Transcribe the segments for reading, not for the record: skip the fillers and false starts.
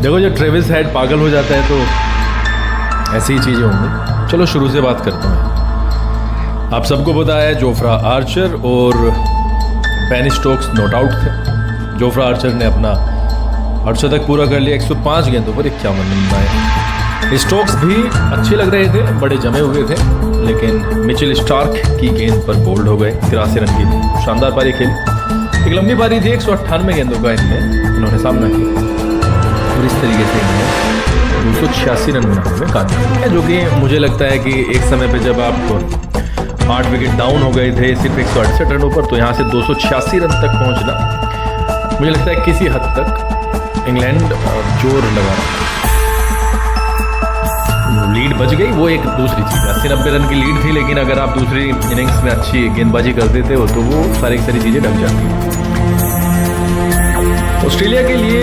देखो जब Travis head पागल हो जाता है तो ऐसी ही चीज़ें होंगी। चलो शुरू से बात करता हूँ। आप सबको पता है जोफ्रा आर्चर और बेन स्टोक्स नॉट आउट थे। जोफ्रा आर्चर ने अपना अर्धशतक पूरा कर लिया 105 गेंदों पर 51 रन बनाए। स्टोक्स भी अच्छे लग रहे थे, बड़े जमे हुए थे, लेकिन मिचेल स्टार्क की गेंद पर बोल्ड हो गए। 83 रन की शानदार पारी खेली। एक लंबी पारी थी, 198 गेंदों का इन्होंने सामना किया और इस तरीके से इन्होंने 286 रन बनाने में कामयाब है, जो कि मुझे लगता है कि एक समय पे जब आप 8 विकेट डाउन हो गए थे सिर्फ 168 रनों पर, तो यहाँ से 286 रन तक पहुँचना मुझे लगता है किसी हद तक इंग्लैंड जोर लगा रहा। लीड बच गई वो एक दूसरी चीज़, 80-90 रन की लीड थी, लेकिन अगर आप दूसरी इनिंग्स में अच्छी गेंदबाजी कर देते हो तो वो सारी चीज़ें ढक जाती हैं। ऑस्ट्रेलिया के लिए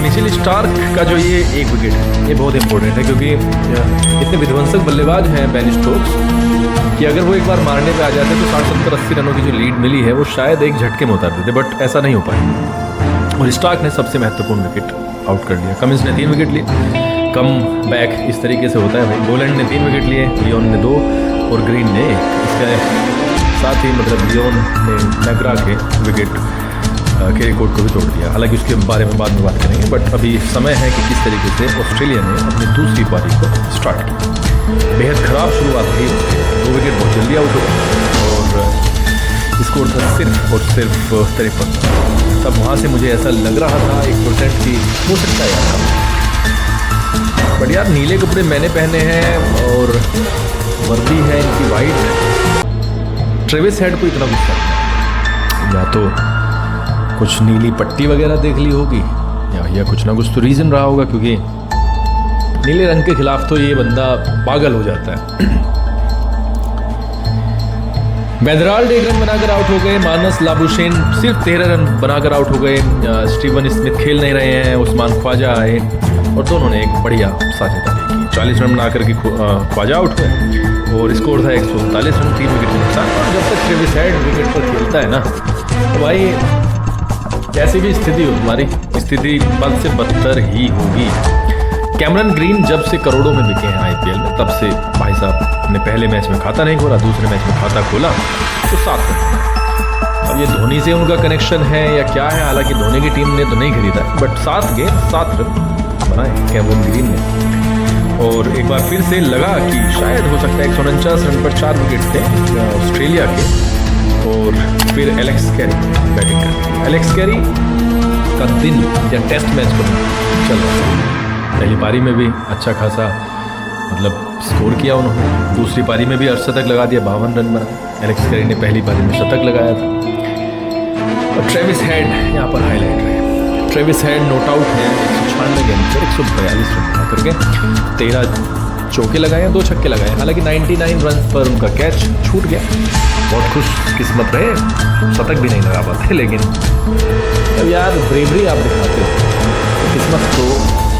मिचेल स्टार्क का जो ये एक विकेट है ये बहुत इंपॉर्टेंट है, क्योंकि इतने विध्वंसक बल्लेबाज हैं बेन स्टोक्स कि अगर वो एक बार मारने पे आ जाते तो 60-70-80 रनों की जो लीड मिली है वो शायद एक झटके में उतार देते, बट ऐसा नहीं हो पाया और स्टार्क ने सबसे महत्वपूर्ण विकेट आउट कर लिया। कमिंस ने 3 विकेट लिए। कम बैक इस तरीके से होता है भाई। बोलैंड ने 3 विकेट लिए, लियोन ने 2 और ग्रीन ने 1। इसके साथ ही मतलब लियोन ने नगरा के विकेट के रिकॉर्ड को भी तोड़ दिया। हालांकि उसके बारे में बाद में बात करेंगे, बट अभी समय है कि किस तरीके से ऑस्ट्रेलिया ने अपनी दूसरी पारी को स्टार्ट किया। बेहद ख़राब शुरुआत हुई, 2 विकेट बहुत जल्दी आउट हो और स्कोर था सिर्फ और सिर्फ 53। तब वहाँ से मुझे ऐसा लग रहा था 1% की हो सकता है यार, बट यार नीले कपड़े मैंने पहने हैं और वर्दी है इनकी वाइट। ट्रेविस हेड को इतना गुस्सा या तो कुछ नीली पट्टी वगैरह देख ली होगी या कुछ ना कुछ तो रीज़न रहा होगा, क्योंकि नीले रंग के खिलाफ तो ये बंदा पागल हो जाता है। बेदराल्ड 1 रन बनाकर आउट हो गए। मानस लाबुशेन सिर्फ 13 रन बनाकर आउट हो गए। स्टीवन स्मिथ खेल नहीं रहे हैं। उस्मान ख्वाजा आए और दोनों ने एक बढ़िया साझेदारी की। 40 रन बनाकर के ख्वाजा आउट हुए और स्कोर था 139 रन, 3 विकेट के नुकसान। और जब तक ट्रेविस हेड विकेट पर खेलता है ना तो भाई कैसी भी स्थिति हो तुम्हारी, स्थिति बद से बदतर ही होगी। कैमरन ग्रीन जब से करोड़ों में बिके हैं आईपीएल में, तब से भाई साहब ने पहले मैच में खाता नहीं खोला, दूसरे मैच में खाता खोला तो 7 रन। अब ये धोनी से उनका कनेक्शन है या क्या है, हालांकि धोनी की टीम ने तो नहीं खरीदा, बट 7 गेंद 7 रन बनाए कैमरन ग्रीन ने। और एक बार फिर से लगा कि शायद हो सकता है 149 रन पर 4 विकेट थे ऑस्ट्रेलिया के। और फिर एलेक्स कैरी बैटिंग कर। एलेक्स कैरी का दिन या टेस्ट मैच पर चल रहा है। पहली पारी में भी अच्छा खासा मतलब स्कोर किया उन्होंने, दूसरी पारी में भी अर्धशतक लगा दिया, 52 रन बनाए। एलेक्स कैरी ने पहली पारी में शतक लगाया था। और ट्रेविस हेड यहाँ पर हाईलाइट रहे। ट्रेविस हेड नॉट आउट है 196 गेंद पर 142 रन बना करके 13 चौके लगाए, 2 छक्के लगाए। हालांकि 99 रन पर उनका कैच छूट गया। बहुत खुश किस्मत रहे, शतक भी नहीं लगा पाते, लेकिन अब यार ब्रेवरी आप दिखाते हो, किस्मत तो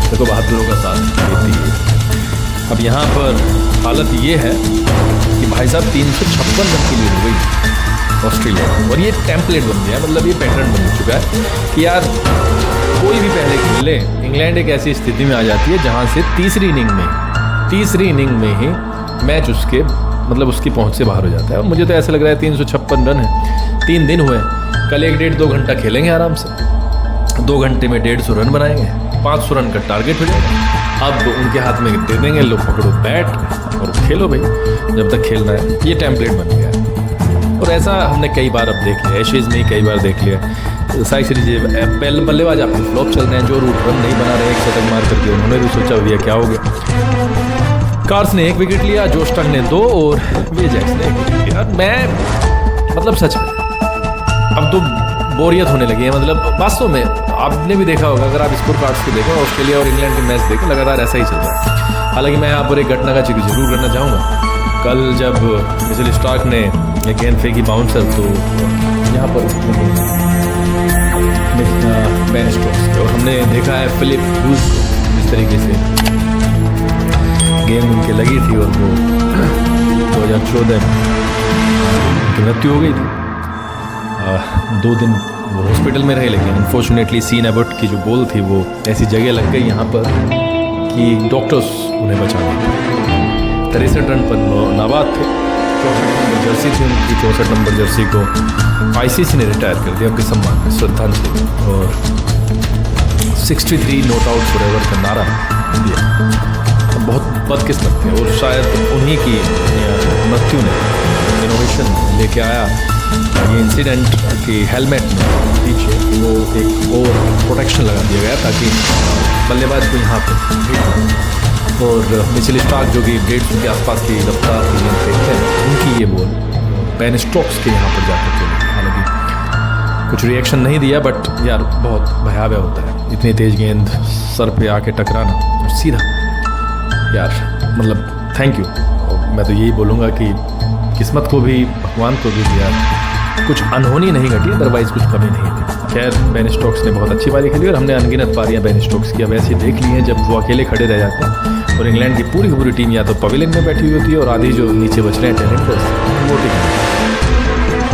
देखो बहादुरों का साथ देती है। अब यहाँ पर हालत ये है कि भाई साहब 356 रन की लीड हो गई ऑस्ट्रेलिया, और ये टेम्पलेट बन गया, मतलब ये पैटर्न बन चुका है कि यार कोई भी पहले खेल ले, इंग्लैंड एक ऐसी स्थिति में आ जाती है जहाँ से तीसरी इनिंग में ही मैच उसके मतलब उसकी पहुँच से बाहर हो जाता है। और मुझे तो ऐसा लग रहा है 356 रन है, 3 दिन हुए, कल 1-1.5-2 घंटा खेलेंगे आराम से, 2 घंटे में 150 रन बनाएंगे, 500 रन का टारगेट हो जाएगा। अब उनके हाथ में दे देंगे, लो पकड़ो बैट और खेलो भाई जब तक खेलना है। ये टेम्पलेट बन गया है और ऐसा हमने कई बार अब देख लिया, एशेज में ही कई बार देख लिया। सारी सीरीज बल्लेबाज आपके फ्लॉप चल रहे हैं, जो रूट रन नहीं बना रहे, 1 शतक मार करके उन्होंने भी सोचा भैया क्या हो गया। कार्स ने 1 विकेट लिया, जोश टंग ने 2 और विल जैक्स ने 1 विकेट लिया। मैं मतलब सच में अब तो बोरियत होने लगी है। मतलब वास्तव में आपने भी देखा होगा, अगर आप स्कोर कार्ड्स को देखें, ऑस्ट्रेलिया और इंग्लैंड के मैच देखें, लगातार ऐसा ही चल रहा है। हालांकि मैं यहाँ पर एक घटना का जिक्र जरूर करना चाहूँगा। कल जब मिचेल स्टार्क ने एक गेंद फेंकी बाउंसर, तो यहाँ पर बेन स्टोक्स और हमने देखा है फिलिप ह्यूज को जिस तरीके से गेंद उनके लगी थी और वो 2014 में मृत्यु हो गई थी। 2 दिन वो हॉस्पिटल में रहे, लेकिन अनफॉर्चुनेटली सीन एबर्ट की जो बॉल थी वो ऐसी जगह लग गई यहाँ पर कि डॉक्टर्स उन्हें बचा गए। 63 रन पर नाबाद थे। 64 नंबर जर्सी थी उनकी, 64 नंबर जर्सी को ICC ने रिटायर कर दिया उनके सम्मान में, श्रद्धांजलि। और 63 नॉट आउट फॉरएवर का नारा दिया। बहुत बदकिस्मत थे और शायद उन्हीं की मृत्यु ने इनोवेशन लेके आया ये इंसिडेंट कि हेलमेट में पीछे वो एक और प्रोटेक्शन लगा दिया गया ताकि बल्लेबाज को यहाँ पे और मिचेल स्टार्क जो कि 150 के आसपास की रफ्तार की गेंद फेंकते हैं उनकी ये बॉल बेन स्टोक्स के यहाँ पर जाकर के, हालांकि कुछ रिएक्शन नहीं दिया, बट यार बहुत भयावह होता है इतनी तेज गेंद सर पे आके टकराना और सीधा। यार मतलब थैंक यू। मैं तो यही बोलूँगा कि किस्मत को भी भगवान को भी यार कुछ अनहोनी नहीं घटी, अदरवाइज कुछ कमी नहीं थी। खैर बेन स्टोक्स ने बहुत अच्छी पारी खेली और हमने अनगिनत पारियां बेन स्टोक्स की अब ऐसी देख ली हैं जब वो अकेले खड़े रह जाते हैं और इंग्लैंड की पूरी की पूरी टीम या तो पवेलियन में बैठी हुई होती है और आधी जो नीचे बच रहे हैं टैलेंट वो टीम।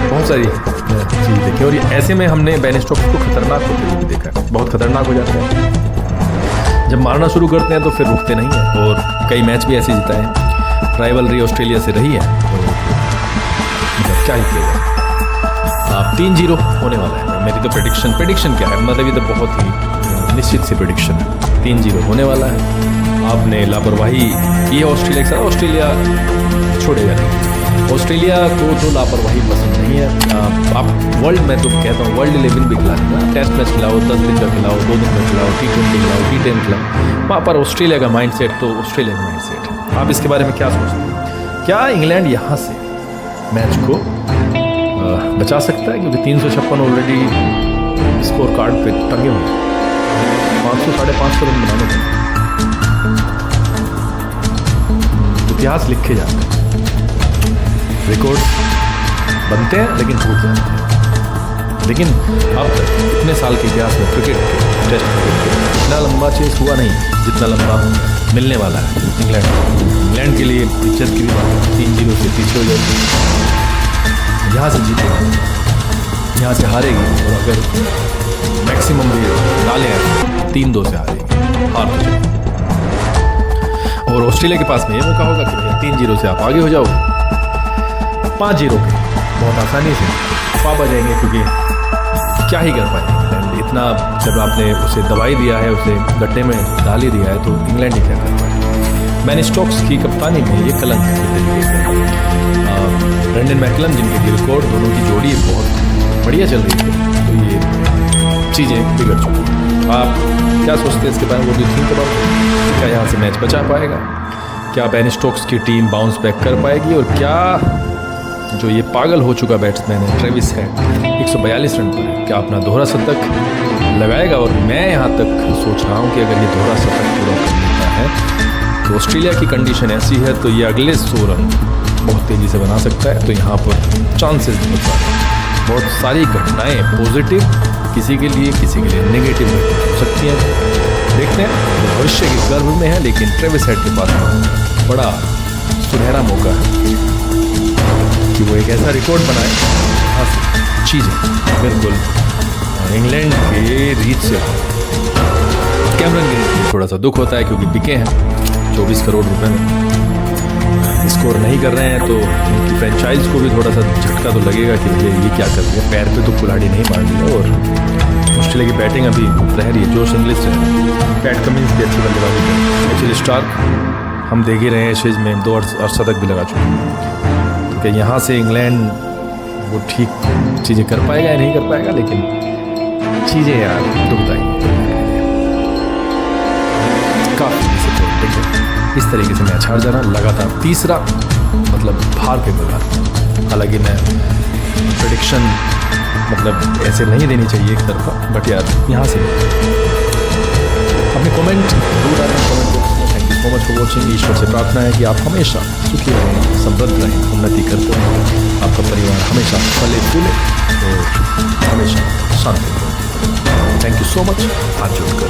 बहुत सारी चीज़ देखी और ऐसे में हमने बेन स्टोक्स को खतरनाक होते हुए भी देखा है। बहुत खतरनाक हो जाते हैं जब मारना शुरू करते हैं तो फिर रुकते नहीं हैं और कई मैच भी ऐसे जीता है। राइवलरी ऑस्ट्रेलिया से रही है तो मतलब क्या ही किया जाए। 3-0 होने वाला है। मेरी तो प्रेडिक्शन क्या है, मतलब ये तो बहुत ही निश्चित सी प्रेडिक्शन है। 3-0 होने वाला है। आपने लापरवाही की है ऑस्ट्रेलिया के साथ, ऑस्ट्रेलिया छोड़ेगा नहीं। ऑस्ट्रेलिया को तो लापरवाही पसंद नहीं है। आप वर्ल्ड, मैं तो कहता हूँ वर्ल्ड 11 भी खिला देना, टेस्ट मैच खिलाओ, 10 दिन का खिलाओ, 2 दिन का खिलाओ, T20 खिलाओ, T10 खिलाओ, वहाँ पर ऑस्ट्रेलिया का माइंड सेट तो ऑस्ट्रेलिया का माइंड सेट है। आप इसके बारे में क्या सोचते हैं? क्या इंग्लैंड यहाँ से मैच को बचा सकता है? क्योंकि 356 ऑलरेडी स्कोर कार्ड पे टंगे हुए हैं। 500-550 रन बनाने के इतिहास लिखे जाते हैं, रिकॉर्ड बनते हैं लेकिन टूट जाते हैं। लेकिन अब तक इतने साल के इतिहास में क्रिकेट के, टेस्ट क्रिकेट के इतना लंबा चेस हुआ नहीं जितना लंबा मिलने वाला है इंग्लैंड के लिए। इज्जत की भी बात 3-0 से पीछे हो जाएगी, यहाँ से जीतेगी, यहाँ से हारेगी और अगर मैक्सिमम भी डालें 3-2 से हारेगी, हार तो जाएगी। और ऑस्ट्रेलिया के पास में ये मौका होगा कि भैया 3-0 से आप आगे हो जाओ, 5-0 के बहुत आसानी से वापस आ जाएंगे क्योंकि क्या ही कर पाएंगे इंग्लैंड। इतना जब आपने उसे दवाई दिया है, उसे गड्ढे में डाल ही दिया है तो इंग्लैंड ही क्या कर पाएगा। बेन स्टोक्स की कप्तानी में ये कलंक है। ब्रेंडन मैकलम जिनके की रिकॉर्ड दोनों की जोड़ी बहुत बढ़िया चल रही थी तो ये चीज़ें बिगड़ चुकी हैं। आप क्या सोचते हैं इसके बारे में? वो भी थिंक अबाउट क्या यहाँ से मैच बचा पाएगा? क्या बेन स्टोक्स की टीम बाउंस बैक कर पाएगी? और क्या जो ये पागल हो चुका बैट्समैन है ट्रेविस हेड 142 रन पर है, क्या अपना दोहरा शतक लगाएगा? और मैं यहाँ तक सोच रहा हूँ कि अगर ये दोहरा शतक पूरा कर लेता है तो ऑस्ट्रेलिया की कंडीशन ऐसी है तो ये अगले 100 रन बहुत तेज़ी से बना सकता है। तो यहाँ पर चांसेस बहुत सारी घटनाएं पॉजिटिव किसी के लिए नेगेटिव हो सकती हैं। देखते हैं, तो भविष्य के गर्भ में है लेकिन ट्रेविस हेड के पास बड़ा सुनहरा मौका है कि वो एक ऐसा रिकॉर्ड बनाए जहाँ से चीज़ें बिल्कुल इंग्लैंड के रीच से। कैमरन ग्रीन थोड़ा सा दुख होता है क्योंकि बिके हैं 24 करोड़ रुपए में, स्कोर नहीं कर रहे हैं तो उनकी फ्रेंचाइज को भी थोड़ा सा झटका तो लगेगा कि भैया ये क्या कर दिया, पैर पे तो कुल्हाड़ी नहीं मार दिया। और ऑस्ट्रेलिया की बैटिंग अभी रह रही है, जोश इंग्लिश है, पैट कमिंस भी अच्छी बल्लेबाजी है, मिचेल स्टार्क हम देख ही रहे हैं एशेज में 2 अर्धशतक भी लगा चुके हैं। तो क्या यहाँ से इंग्लैंड वो ठीक चीज़ें कर पाएगा या नहीं कर पाएगा? लेकिन चीज़ें यार दुखदाई काफ़ी डिसअपॉइंटिंग है इस तरीके से मैच हार जाना लगातार, तीसरा मतलब हार के बगैर। हालांकि मैं प्रेडिक्शन मतलब ऐसे नहीं देनी चाहिए एक तरफा, बट यार यहाँ से अपने कमेंट जरूर डालें कमेंट बॉक्स में। Thank you so much for watching. ईश्वर से प्रार्थना है कि आप हमेशा सुखी रहें, समृद्ध रहें, उन्नति करते रहें, आपका परिवार हमेशा फले फूले और हमेशा शांति रहें। Thank you so much. हाथ जोड़कर